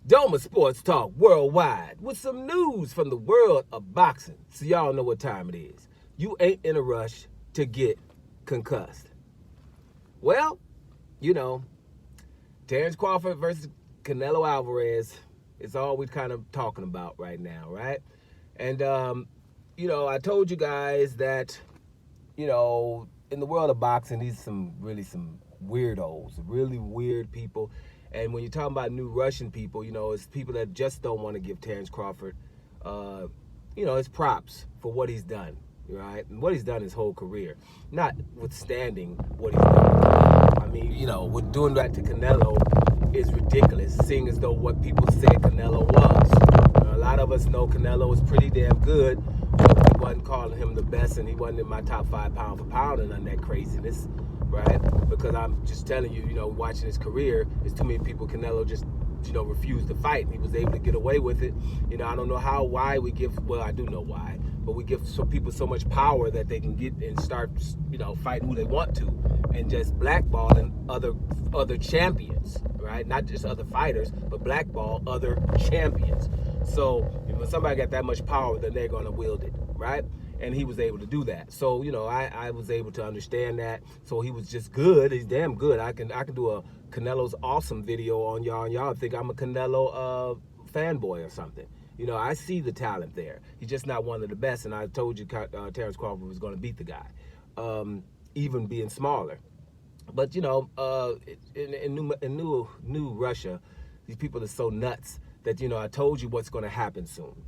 Doma Sports Talk Worldwide with some news from the world of boxing. So y'all know what time it is. You ain't in a rush to get concussed. Well, you know, Terence Crawford versus Canelo Alvarez is all we're kind of talking about right now, right? And, I told you guys that, in the world of boxing, these are some weirdos, really weird people. And when you're talking about new Russian people, it's people that just don't want to give Terence Crawford, his props for what he's done, right? And what he's done his whole career, notwithstanding what he's done. I mean, what doing that to Canelo is ridiculous, seeing as though what people said Canelo was. A lot of us know Canelo was pretty damn good. We wasn't calling him the best, and he wasn't in my top 5 pound for pound and none of that craziness. Right? Because I'm just telling you, watching his career, there's too many people Canelo just, refused to fight. And he was able to get away with it. I don't know why we give, well, I do know why, but we give some people so much power that they can get and start, fighting who they want to and just blackballing other champions, right? Not just other fighters, but blackball other champions. So when somebody got that much power, then they're going to wield it, right? And he was able to do that. So, I was able to understand that. So he was just good. He's damn good. I can do a Canelo's awesome video on y'all, and y'all think I'm a Canelo fanboy or something. I see the talent there. He's just not one of the best, and I told you Terence Crawford was going to beat the guy, even being smaller. But, in new Russia, these people are so nuts that, I told you what's going to happen soon.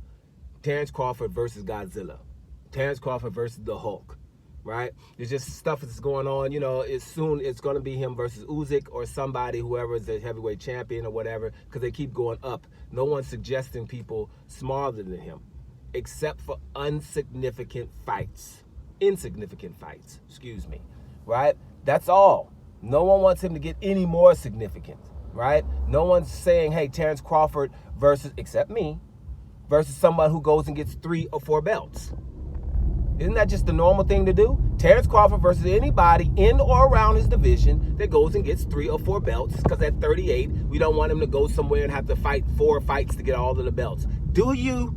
Terence Crawford versus Godzilla. Terence Crawford versus the Hulk, right? There's just stuff that's going on. It's going to be him versus Usyk or somebody, whoever is the heavyweight champion or whatever, because they keep going up. No one's suggesting people smaller than him, except for insignificant fights, right? That's all. No one wants him to get any more significant, right? No one's saying, hey, Terence Crawford versus, except me, versus someone who goes and gets 3 or 4 belts. Isn't that just the normal thing to do? Terence Crawford versus anybody in or around his division that goes and gets 3 or 4 belts, because at 38, we don't want him to go somewhere and have to fight 4 fights to get all of the belts. Do you?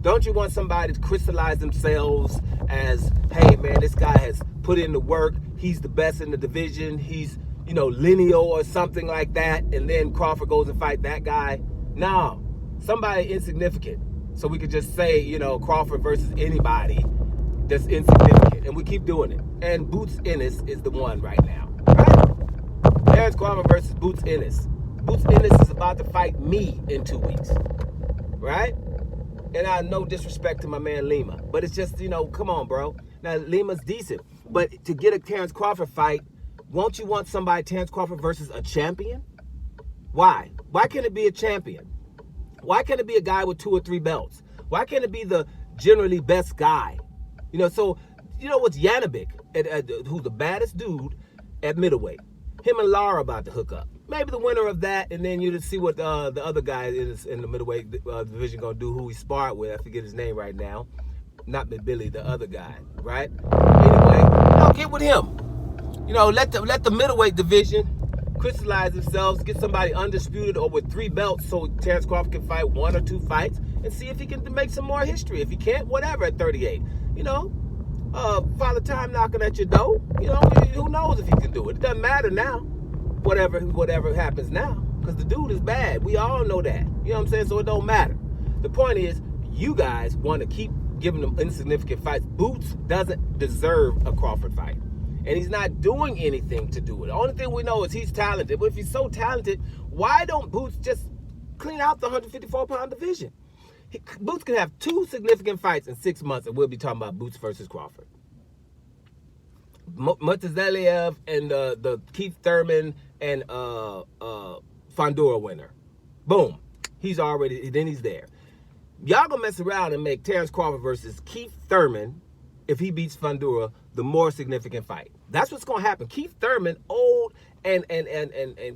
Don't you want somebody to crystallize themselves as, hey, man, this guy has put in the work. He's the best in the division. He's, lineal or something like that. And then Crawford goes and fight that guy. No, somebody insignificant. So we could just say, Crawford versus anybody that's insignificant. And we keep doing it. And Boots Ennis is the one right now. Right? Terence Crawford versus Boots Ennis. Boots Ennis is about to fight me in 2 weeks. Right? And I no disrespect to my man Lima. But it's just, come on, bro. Now, Lima's decent. But to get a Terence Crawford fight, won't you want somebody, Terence Crawford versus a champion? Why? Why can't it be a champion? Why can't it be a guy with 2 or 3 belts? Why can't it be the generally best guy? So, what's Yanabik, who's the baddest dude at middleweight? Him and Lara about to hook up. Maybe the winner of that, and then you just see what the other guy is in the middleweight division going to do, who he sparred with. I forget his name right now. Not Billy, the other guy, right? Anyway, get with him. Let the middleweight division crystallize themselves, get somebody undisputed or with 3 belts so Terence Crawford can fight 1 or 2 fights and see if he can make some more history. If he can't, whatever, at 38. Father Time knocking at your door. Who knows if he can do it. It doesn't matter now, whatever happens now, because the dude is bad. We all know that. You know what I'm saying? So it don't matter. The point is, you guys want to keep giving them insignificant fights. Boots doesn't deserve a Crawford fight. And he's not doing anything to do it. The only thing we know is he's talented. But if he's so talented, why don't Boots just clean out the 154-pound division? Boots can have 2 significant fights in 6 months, and we'll be talking about Boots versus Crawford. Mutazaliev and the Keith Thurman and Fondura winner. Boom. He's there. Y'all gonna mess around and make Terence Crawford versus Keith Thurman, if he beats Fondura, the more significant fight. That's what's going to happen. Keith Thurman, old and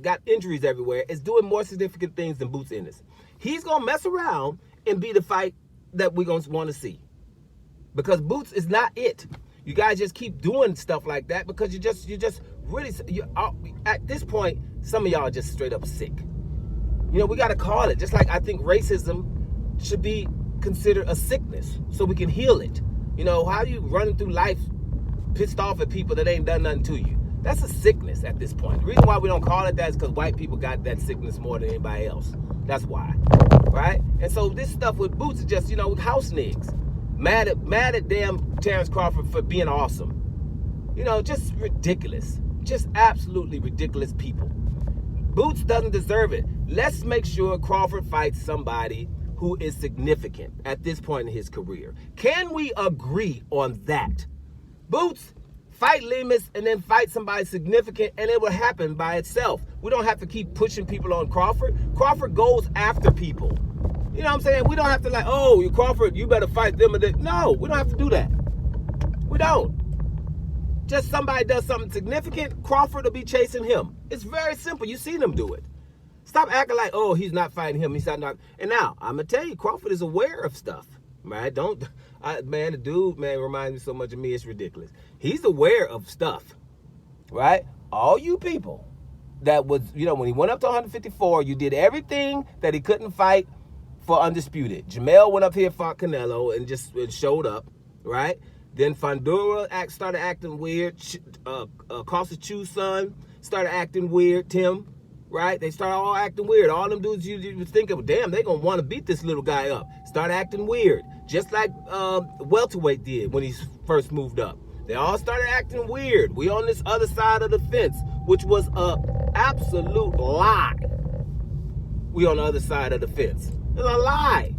got injuries everywhere, is doing more significant things than Boots Ennis. He's going to mess around and be the fight that we're going to want to see. Because Boots is not it. You guys just keep doing stuff like that because at this point, some of y'all are just straight up sick. We got to call it. Just like I think racism should be considered a sickness so we can heal it. How you running through life pissed off at people that ain't done nothing to you? That's a sickness at this point. The reason why we don't call it that is because white people got that sickness more than anybody else. That's why, right? And so this stuff with Boots is just, house niggas. Mad at damn Terence Crawford for being awesome. Just ridiculous. Just absolutely ridiculous people. Boots doesn't deserve it. Let's make sure Crawford fights somebody who is significant at this point in his career. Can we agree on that? Boots, fight Lemus and then fight somebody significant, and it will happen by itself. We don't have to keep pushing people on Crawford. Crawford goes after people. You know what I'm saying? We don't have to you Crawford, you better fight them. No, we don't have to do that. We don't. Just somebody does something significant, Crawford will be chasing him. It's very simple. You see them do it. Stop acting like, he's not fighting him. He's not. And now, I'm going to tell you, Crawford is aware of stuff. Right? The dude, reminds me so much of me, it's ridiculous. He's aware of stuff. Right? All you people that was, when he went up to 154, you did everything that he couldn't fight for undisputed. Jamel went up here, fought Canelo, and just showed up. Right? Then Fundora started acting weird. Costa Chu's son started acting weird. Tim, right? They started all acting weird. All them dudes you was thinking, damn, they gonna want to beat this little guy up. Start acting weird, just like welterweight did when he first moved up. They all started acting weird. We on this other side of the fence, which was a absolute lie. We on the other side of the fence. It's a lie.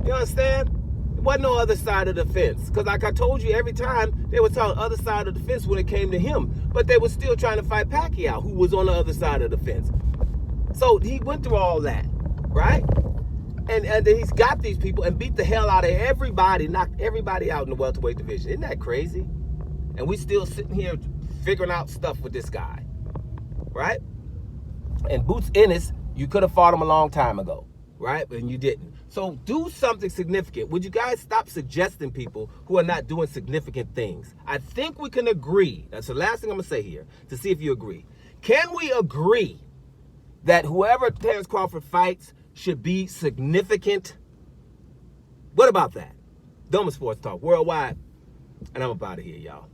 You understand? Wasn't no other side of the fence. Because like I told you, every time they were telling other side of the fence when it came to him. But they were still trying to fight Pacquiao, who was on the other side of the fence. So he went through all that, right? And then he's got these people and beat the hell out of everybody, knocked everybody out in the welterweight division. Isn't that crazy? And we still sitting here figuring out stuff with this guy, right? And Boots Ennis, you could have fought him a long time ago, right? But you didn't. So do something significant. Would you guys stop suggesting people who are not doing significant things? I think we can agree. That's the last thing I'm going to say here to see if you agree. Can we agree that whoever Terence Crawford fights should be significant? What about that? Doma Sports Talk Worldwide. And I'm up out of here, y'all.